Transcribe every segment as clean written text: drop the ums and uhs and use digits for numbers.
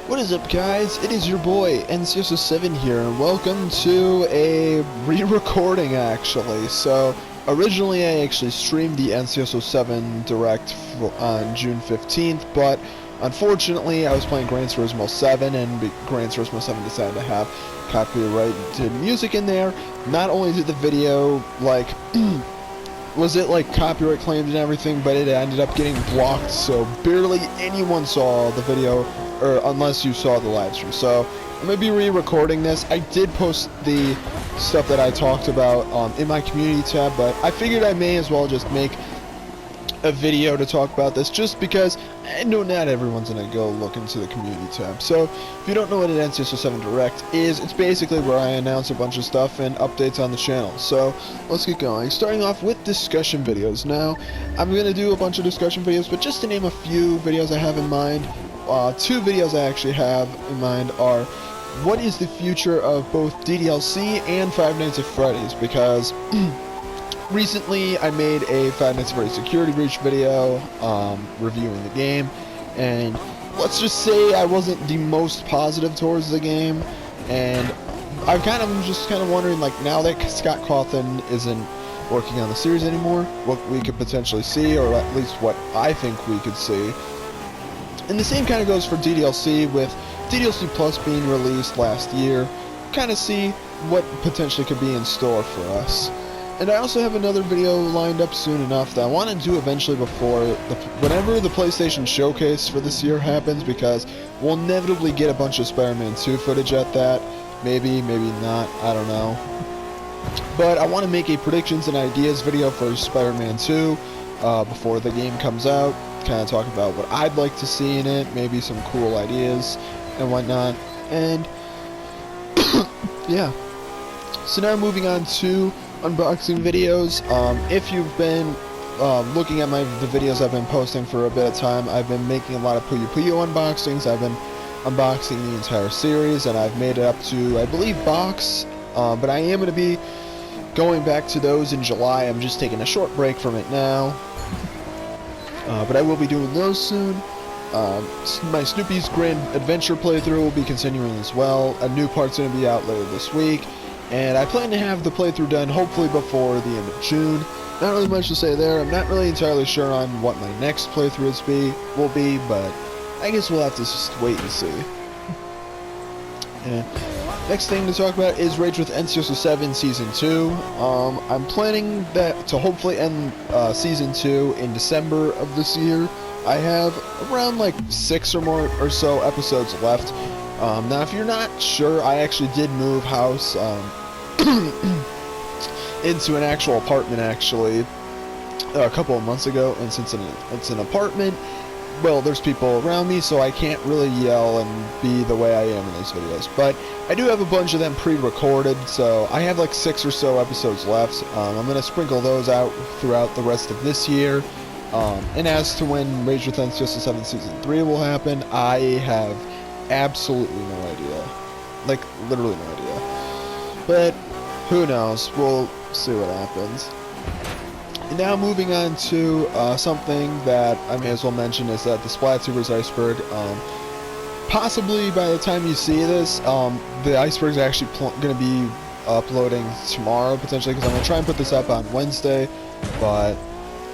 What is up, guys? It is your boy NCS7 here, and welcome to a re-recording, actually. So, originally I actually streamed the NCS7 Direct on June 15th, but unfortunately I was playing Gran Turismo 7, and Gran Turismo 7 decided to have copyrighted music in there. Not only did the video, like, was it like copyright claimed and everything, but it ended up getting blocked, so barely anyone saw the video, or unless you saw the live stream. So I'm gonna be re-recording this. I did post the stuff that I talked about in my community tab, but I figured I may as well just make a video to talk about this, just because I know not everyone's gonna go look into the community tab. So if you don't know what an NCS7 Direct is, it's basically where I announce a bunch of stuff and updates on the channel. So let's get going. Starting off with discussion videos. Now I'm gonna do a bunch of discussion videos, but just to name a few videos I have in mind, two videos I actually have in mind are what is the future of both DDLC and Five Nights at Freddy's, because recently I made a Five Nights at Freddy's security breach video reviewing the game, and let's just say I wasn't the most positive towards the game, and I'm just kind of wondering, like, now that Scott Cawthon isn't working on the series anymore, what we could potentially see, or at least what I think we could see. And the same kind of goes for DDLC, with DDLC Plus being released last year. Kind of see what potentially could be in store for us. And I also have another video lined up soon enough that I want to do eventually before whenever the PlayStation Showcase for this year happens, because we'll inevitably get a bunch of Spider-Man 2 footage at that. Maybe, maybe not, I don't know. But I want to make a predictions and ideas video for Spider-Man 2 before the game comes out. Kind of talk about what I'd like to see in it, maybe some cool ideas and whatnot. And yeah. So now moving on to unboxing videos. If you've been looking at the videos I've been posting for a bit of time, I've been making a lot of Puyo unboxings. I've been unboxing the entire series, and I've made it up to, I believe, box. But I am going to be going back to those in July. I'm just taking a short break from it now. But I will be doing those soon. My Snoopy's Grand Adventure playthrough will be continuing as well. A new part's going to be out later this week. And I plan to have the playthrough done hopefully before the end of June. Not really much to say there. I'm not really entirely sure on what my next playthrough will be, but I guess we'll have to just wait and see. And next thing to talk about is Rage with NCS7 Season 2. I'm planning that to hopefully end Season 2 in December of this year. I have around like 6 or so episodes left. Now, if you're not sure, I actually did move house into an actual apartment, actually, a couple of months ago, and since it's an apartment, well, there's people around me, so I can't really yell and be the way I am in these videos. But I do have a bunch of them pre-recorded, so I have like 6 or so episodes left. I'm going to sprinkle those out throughout the rest of this year. And as to when Rage with NCS7 Season 3 will happen, I have absolutely no idea. Like, literally no idea. But who knows? We'll see what happens. And now moving on to something that I may as well mention is that the Splatubers Iceberg, possibly by the time you see this, the Iceberg is actually going to be uploading tomorrow, potentially, because I'm going to try and put this up on Wednesday, but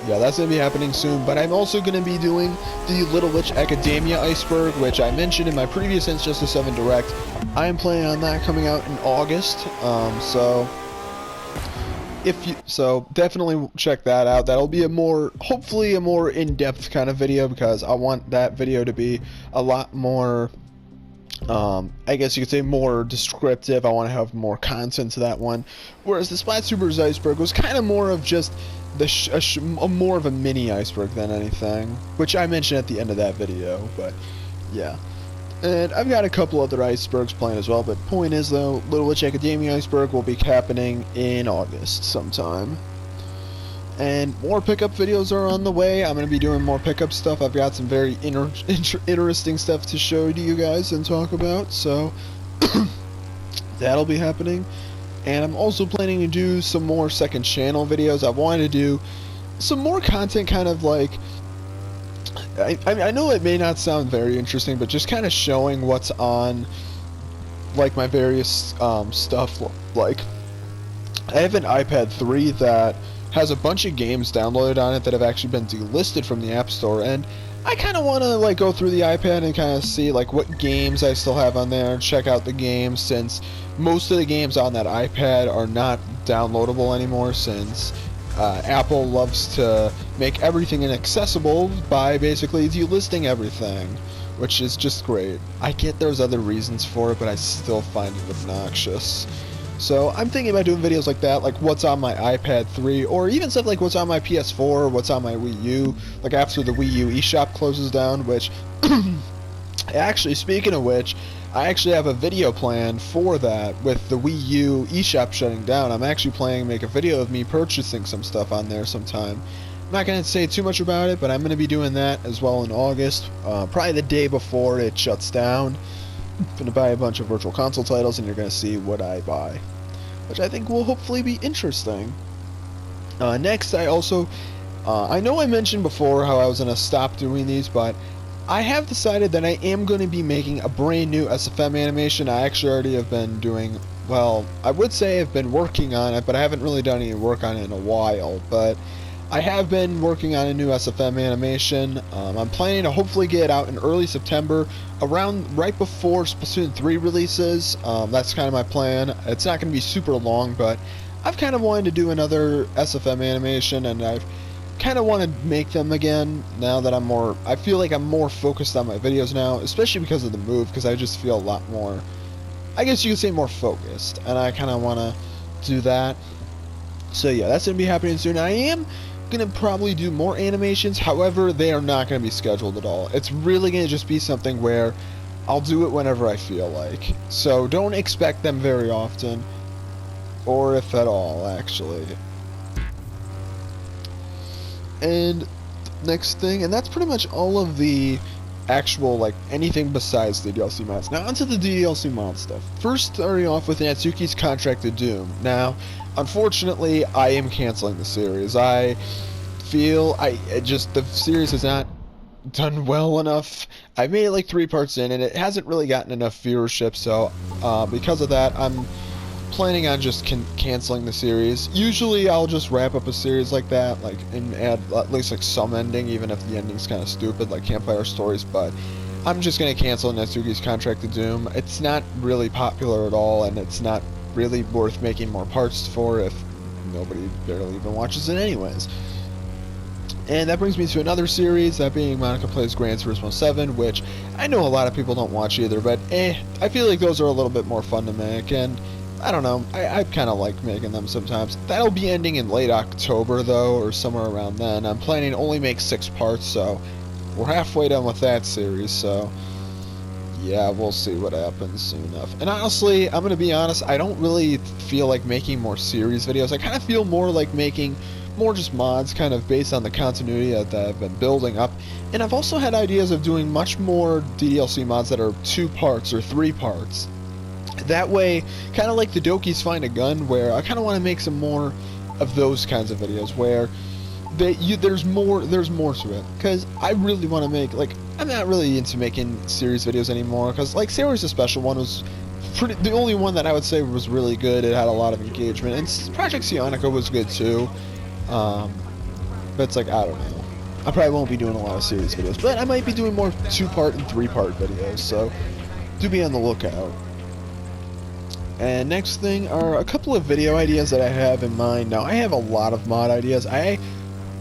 yeah, that's going to be happening soon. But I'm also going to be doing the Little Witch Academia Iceberg, which I mentioned in my previous NCS7 Direct. I am planning on that coming out in August, so definitely check that out. That'll be hopefully a more in-depth kind of video, because I want that video to be a lot more, I guess you could say, more descriptive. I want to have more content to that one, whereas the Splatubers Iceberg was kind of more of just more of a mini iceberg than anything, which I mentioned at the end of that video. But yeah, and I've got a couple other icebergs planned as well, but point is, though, Little Witch Academia Iceberg will be happening in August sometime. And more pickup videos are on the way. I'm going to be doing more pickup stuff. I've got some very interesting stuff to show to you guys and talk about, so that'll be happening. And I'm also planning to do some more second channel videos. I wanted to do some more content, kind of like I know it may not sound very interesting, but just kind of showing what's on, like, my various stuff. Like, I have an iPad 3 that has a bunch of games downloaded on it that have actually been delisted from the App Store, and I kind of want to, like, go through the iPad and kind of see, like, what games I still have on there, check out the games, since most of the games on that iPad are not downloadable anymore, since Apple loves to make everything inaccessible by basically delisting everything, which is just great. I get there's other reasons for it, but I still find it obnoxious. So I'm thinking about doing videos like that, like what's on my iPad 3, or even stuff like what's on my PS4, what's on my Wii U, like after the Wii U eShop closes down, which, actually, speaking of which, I actually have a video plan for that. With the Wii U eShop shutting down, I'm actually planning to make a video of me purchasing some stuff on there sometime. I'm not going to say too much about it, but I'm going to be doing that as well in August, probably the day before it shuts down. I'm going to buy a bunch of Virtual Console titles, and you're going to see what I buy, which I think will hopefully be interesting. Next, I also, I know I mentioned before how I was going to stop doing these, but I have decided that I am going to be making a brand new SFM animation. I actually already have been doing, well, I would say I've been working on it, but I haven't really done any work on it in a while, but I have been working on a new SFM animation. I'm planning to hopefully get it out in early September, around right before Splatoon 3 releases. That's kind of my plan. It's not going to be super long, but I've kind of wanted to do another SFM animation, and I've kind of want to make them again now that I feel like I'm more focused on my videos now, especially because of the move, because I just feel a lot more, I guess you could say, more focused, and I kind of want to do that. So yeah, that's going to be happening soon. I am going to probably do more animations, however, they are not going to be scheduled at all. It's really going to just be something where I'll do it whenever I feel like. So don't expect them very often, or if at all, actually. And next thing, and that's pretty much all of the actual, like, anything besides the DLC mods. Now, onto the DDLC mod stuff. First, starting off with Natsuki's Contract to Doom. Now, unfortunately, I am canceling the series. I feel, the series has not done well enough. I made it like 3 parts in, and it hasn't really gotten enough viewership, so, because of that, I'm planning on just canceling the series. Usually I'll just wrap up a series like that, like, and add at least like some ending, even if the ending's kind of stupid, like Campfire Stories, but I'm just going to cancel Natsuki's Contract to Doom. It's not really popular at all, and it's not really worth making more parts for if nobody barely even watches it anyways. And that brings me to another series, that being Monika Plays Gran Turismo 7, which I know a lot of people don't watch either, but I feel like those are a little bit more fun to make, and I don't know, I kind of like making them sometimes. That'll be ending in late October, though, or somewhere around then. I'm planning to only make 6 parts, so we're halfway done with that series, so yeah, we'll see what happens soon enough. And honestly, I'm going to be honest, I don't really feel like making more series videos. I kind of feel more like making more just mods, kind of based on the continuity that I've been building up. And I've also had ideas of doing much more DDLC mods that are 2 parts or 3 parts. That way, kind of like the Doki's Find a Gun, where I kind of want to make some more of those kinds of videos, where there's more to it. Because I really want to make, like, I'm not really into making series videos anymore, because, like, Sayori's a Special One was the only one that I would say was really good. It had a lot of engagement, and Project Sionica was good too. But it's like, I don't know. I probably won't be doing a lot of series videos, but I might be doing more 2-part and 3-part videos, so do be on the lookout. And next thing are a couple of video ideas that I have in mind. Now, I have a lot of mod ideas. I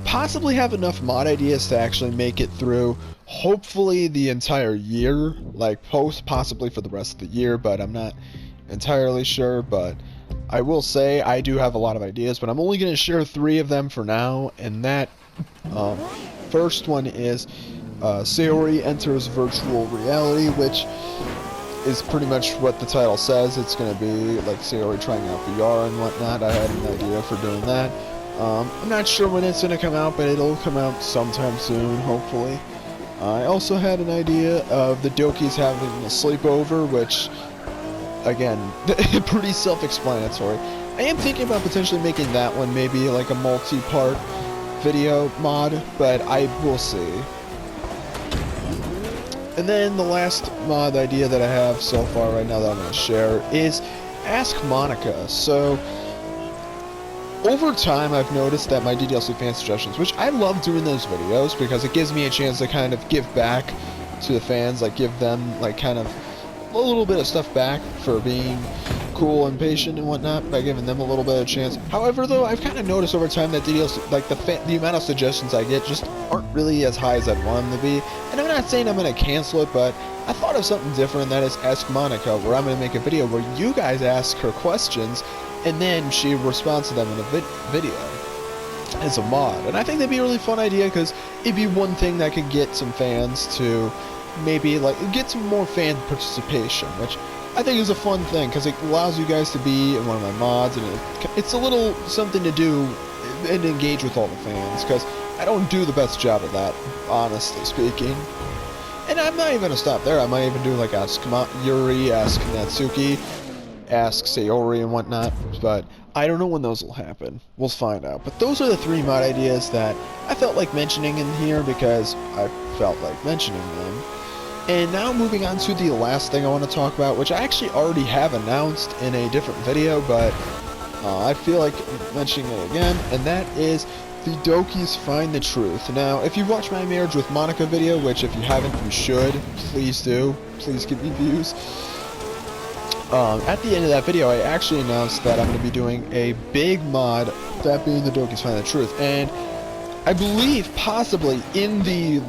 possibly have enough mod ideas to actually make it through, hopefully, the entire year. Like, possibly for the rest of the year, but I'm not entirely sure. But I will say I do have a lot of ideas, but I'm only going to share 3 of them for now. And that first one is Sayori Enters Virtual Reality, which is pretty much what the title says. It's going to be like Sayori trying out VR and whatnot. I had an idea for doing that. I'm not sure when it's going to come out, but it'll come out sometime soon, hopefully. I also had an idea of the Doki's having a sleepover, which, again, pretty self-explanatory. I am thinking about potentially making that one maybe like a multi-part video mod, but I will see. And then the last mod idea that I have so far right now that I'm going to share is Ask Monika. So, over time I've noticed that my DDLC fan suggestions, which I love doing those videos because it gives me a chance to kind of give back to the fans, like give them like kind of a little bit of stuff back for being cool and patient and whatnot by giving them a little bit of chance. However, though, I've kind of noticed over time that DDLC, like the amount of suggestions I get just aren't really as high as I'd want them to be. And I'm not saying I'm going to cancel it, but I thought of something different, and that is Ask Monika, where I'm going to make a video where you guys ask her questions, and then she responds to them in a video as a mod. And I think that'd be a really fun idea, because it'd be one thing that could get some fans to maybe like get some more fan participation, which I think is a fun thing because it allows you guys to be in one of my mods, and it's a little something to do and engage with all the fans, because I don't do the best job of that, honestly speaking. And I'm not even going to stop there. I might even do like Ask Yuri, Ask Natsuki, Ask Sayori and whatnot, but I don't know when those will happen. We'll find out. But those are the 3 mod ideas that I felt like mentioning in here because I felt like mentioning them. And now moving on to the last thing I want to talk about, which I actually already have announced in a different video, but I feel like mentioning it again, and that is the Doki's Find the Truth. Now, if you've watched my Marriage with Monika video, which if you haven't, you should, please do. Please give me views. At the end of that video, I actually announced that I'm going to be doing a big mod, that being the Doki's Find the Truth, and I believe possibly in the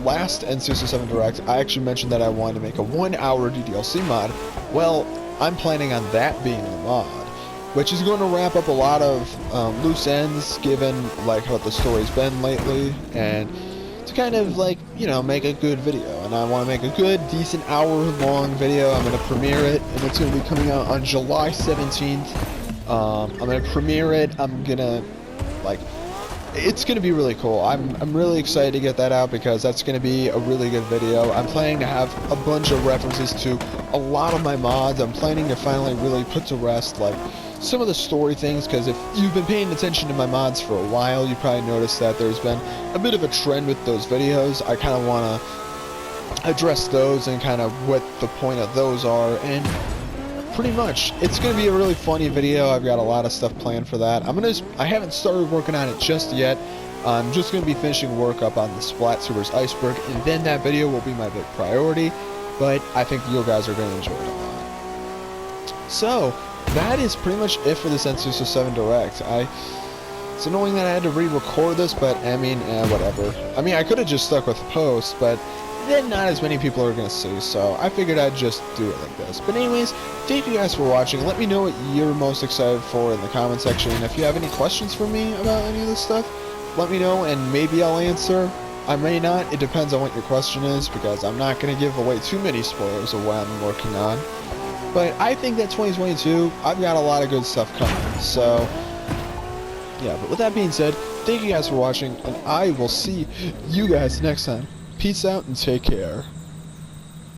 last NCSO7 Direct, I actually mentioned that I wanted to make a 1-hour DDLC mod. Well, I'm planning on that being the mod, which is going to wrap up a lot of loose ends given like how the story's been lately, and to kind of like, you know, make a good video. And I want to make a good, decent hour-long video. I'm going to premiere it, and it's going to be coming out on July 17th. I'm going to premiere it. I'm going to, like, it's going to be really cool. I'm really excited to get that out because that's going to be a really good video. I'm planning to have a bunch of references to a lot of my mods. I'm planning to finally really put to rest like some of the story things, because if you've been paying attention to my mods for a while, you probably noticed that there's been a bit of a trend with those videos. I kind of want to address those and kind of what the point of those are, and pretty much it's going to be a really funny video. I've got a lot of stuff planned for that. I haven't started working on it just yet. I'm just going to be finishing work up on the Splatubers Iceberg, and then that video will be my big priority, but I think you guys are going to enjoy it a lot. So that is pretty much it for this NCSO7 Direct. It's annoying that I had to re-record this, but I mean, whatever. I mean, I could have just stuck with post, but then not as many people are going to see, so I figured I'd just do it like this. But anyways, thank you guys for watching. Let me know what you're most excited for in the comment section, and if you have any questions for me about any of this stuff, let me know, and maybe I'll answer. I may not. It depends on what your question is, because I'm not going to give away too many spoilers of what I'm working on. But I think that 2022, I've got a lot of good stuff coming, so yeah. But with that being said, thank you guys for watching, and I will see you guys next time. Peace out and take care.